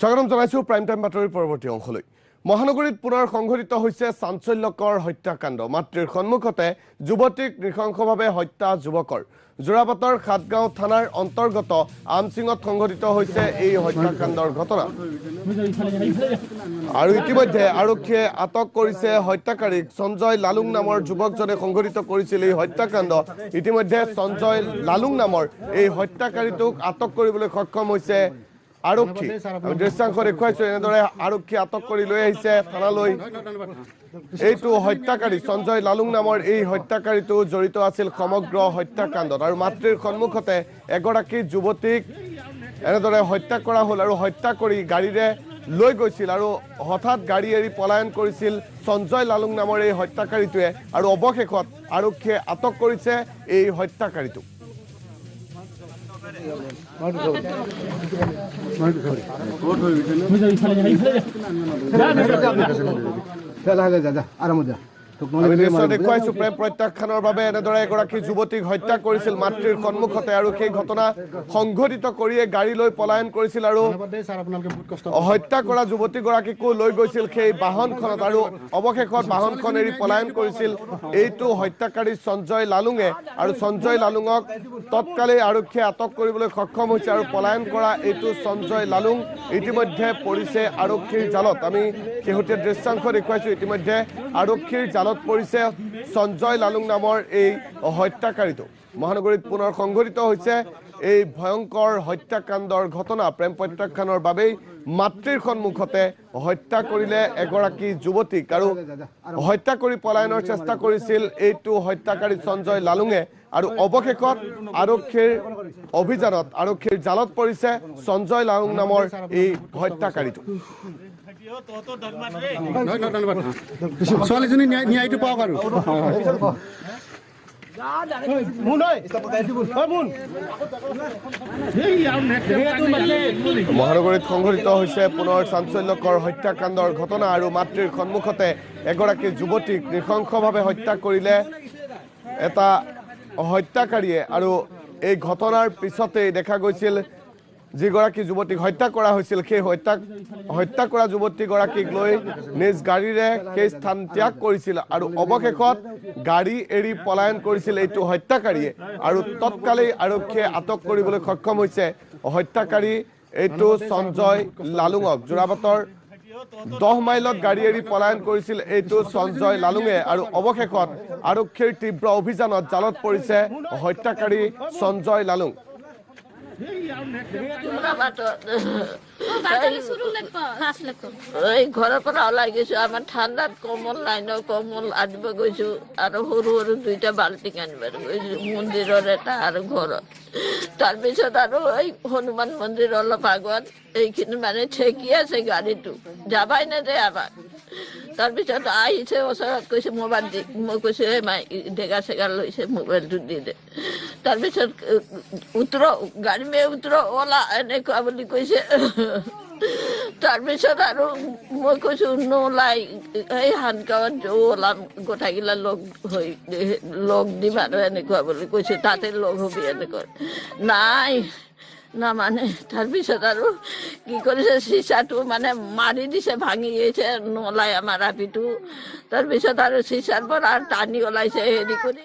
স্বাগতম জানাইছো prime time বাতৰিৰ পৰৱৰ্তী অংশলৈ। মহানগৰীত পুনৰ সংঘটিত হৈছে চাঞ্চল্যকৰ হত্যাকাণ্ড। মাতৃৰ সন্মুখতে যুৱতীক নৃশংসভাৱে হত্যা যুৱকৰ। যোৰাবাটৰ সাতগাঁও থানাৰ অন্তৰ্গত আমচিঙত সংঘটিত হৈছে এই হত্যাকাণ্ডৰ ঘটনা। আৰু ইতিমধ্যে আৰক্ষীয়ে আটক কৰিছে হত্যাকাৰীক। সঞ্জয় লালুং নামৰ যুৱকজনে সংঘটিত কৰিছিল এই হত্যাকাণ্ড। ইতিমধ্যে সঞ্জয় লালুং নামৰ এই হত্যাকাৰীটোক আটক কৰিবলৈ সক্ষম হৈছে আৰক্ষী। দৃশ্যাংশ দেখুৱাইছো এনেদৰে আৰক্ষী আটক কৰি লৈ আহিছে থানালৈ। এইটো হত্যাকাৰী সঞ্জয় লালুং নামৰ এই হত্যাকাৰীটো জড়িত আছিল সমগ্ৰ হত্যাকাণ্ডত। আৰু মাতৃৰ সন্মুখতে এগৰাকী যুৱতীক এনেদৰে হত্যা কৰা হ'ল আৰু হত্যা কৰি গাড়ীৰে লৈ গৈছিল আৰু হঠাৎ গাড়ী এৰি পলায়ন কৰিছিল সঞ্জয় লালুং নামৰ এই হত্যাকাৰীটোৱে। আৰু অৱশেষত আৰক্ষীয়ে আটক কৰিছে এই হত্যাকাৰীটোক। দেখুৱাইছো প্ৰেম প্ৰত্যাখ্যানৰ বাবে এনেদৰে এগৰাকী যুৱতীক হত্যা কৰিছিল মাতৃৰ সন্মুখতে আৰু সেই ঘটনা সংঘটিত কৰিয়ে গাড়ী লৈ পলায়ন কৰিছিল আৰু হত্যা কৰা যুৱতীগৰাকীকো লৈ গৈছিল সেই বাহনখনত আৰু অৱশেষত বাহনখন এৰি পলায়ন কৰিছিল এইটো হত্যাকাৰী সঞ্জয় লালুঙে। আৰু সঞ্জয় লালুঙক তৎকালেই আৰক্ষীয়ে আটক কৰিবলৈ সক্ষম হৈছে আৰু পলায়ন কৰা এইটো সঞ্জয় লালুং ইতিমধ্যে পৰিছে আৰক্ষীৰ জালত। আমি শেহতীয়া দৃশ্যাংশ দেখুৱাইছো। ইতিমধ্যে আৰক্ষীৰ জালত পৰিছে সঞ্জয় লালুং নামৰ এই হত্যাকাৰীটো। মহানগৰীত পুনৰ সংঘটিত হৈছে এই ভয়ংকৰ হত্যাকাণ্ডৰ ঘটনা। প্ৰেম প্ৰত্যাখ্যানৰ বাবেই মাতৃৰ সন্মুখতে হত্যা কৰিলে এগৰাকী যুৱতীক আৰু হত্যা কৰি পলায়নৰ চেষ্টা কৰিছিল এইটো হত্যাকাৰী সঞ্জয় লালুঙে। আৰু অৱশেষত আৰক্ষীৰ অভিযানত আৰক্ষীৰ জালত পৰিছে সঞ্জয় লালুং নামৰ এই হত্যাকাৰীটো। ছোৱালীজনী ন্যায়টো পাওক আৰু মহানগৰীত সংঘটিত হৈছে পুনৰ চাঞ্চল্যকৰ হত্যাকাণ্ডৰ ঘটনা আৰু মাতৃৰ সন্মুখতে এগৰাকী যুৱতীক নৃশংসভাৱে হত্যা কৰিলে এটা হত্যাকাৰীয়ে। আৰু এই ঘটনাৰ পিছতেই দেখা গৈছিল যিগৰাকী যুৱতীক হত্যা কৰা হৈছিল সেই হত্যা কৰা যুৱতীগৰাকীক লৈ নিজ গাড়ীৰে সেই স্থান ত্যাগ কৰিছিল আৰু অৱশেষত গাড়ী এৰি পলায়ন কৰিছিল এইটো হত্যাকাৰীয়ে। আৰু তৎকালেই আৰক্ষীয়ে আটক কৰিবলৈ সক্ষম হৈছে হত্যাকাৰী এইটো সঞ্জয় লালুঙক। যোৰাবাটৰ 10 মাইলত গাড়ী এৰি পলায়ন কৰিছিল এইটো সঞ্জয় লালুঙে। আৰু অৱশেষত আৰক্ষীৰ তীব্ৰ অভিযানত জালত পৰিছে হত্যাকাৰী সঞ্জয় লালুং। ঘৰৰ পৰা ওলাই গৈছো। আমাৰ ঠাণ্ডাত কমল নাই ন, কমল আনিব গৈছো আৰু সৰু সৰু 2টা বাল্টিং আনিব গৈছো, মন্দিৰৰ এটা আৰু ঘৰত। তাৰপিছত আৰু এই হনুমান মন্দিৰ অলপ আগত এইখিনি মানে ঠেকি আছে গাড়ীটো, যাবাই নেদে আমাক। তাৰপিছত আহিছে ওচৰত কৈছে মোবাইল দি, মই কৈছো এই মাই ডেগা চেগা লৈছে মোবাইলটো দি দে। তাৰপিছত গাড়ী মে উতৰো ওলা এনেকুৱা বুলি কৈছে। তাৰপিছত আৰু মই কৈছো নোলাই, এই হানগাঁৱত ওলাম গোটেইগিলা লগ দিম আৰু এনেকুৱা বুলি কৈছো, তাতে লগ হবি এনেকুৱা। নাই নামানে। তাৰপিছত আৰু কি কৰিছে চিচাটো মানে মাৰি দিছে, ভাঙি গৈছে, নোলাই আমাৰ আপিটো। তাৰপিছত আৰু চিচাৰ পৰা টানি ওলাইছে হেৰি কৰি।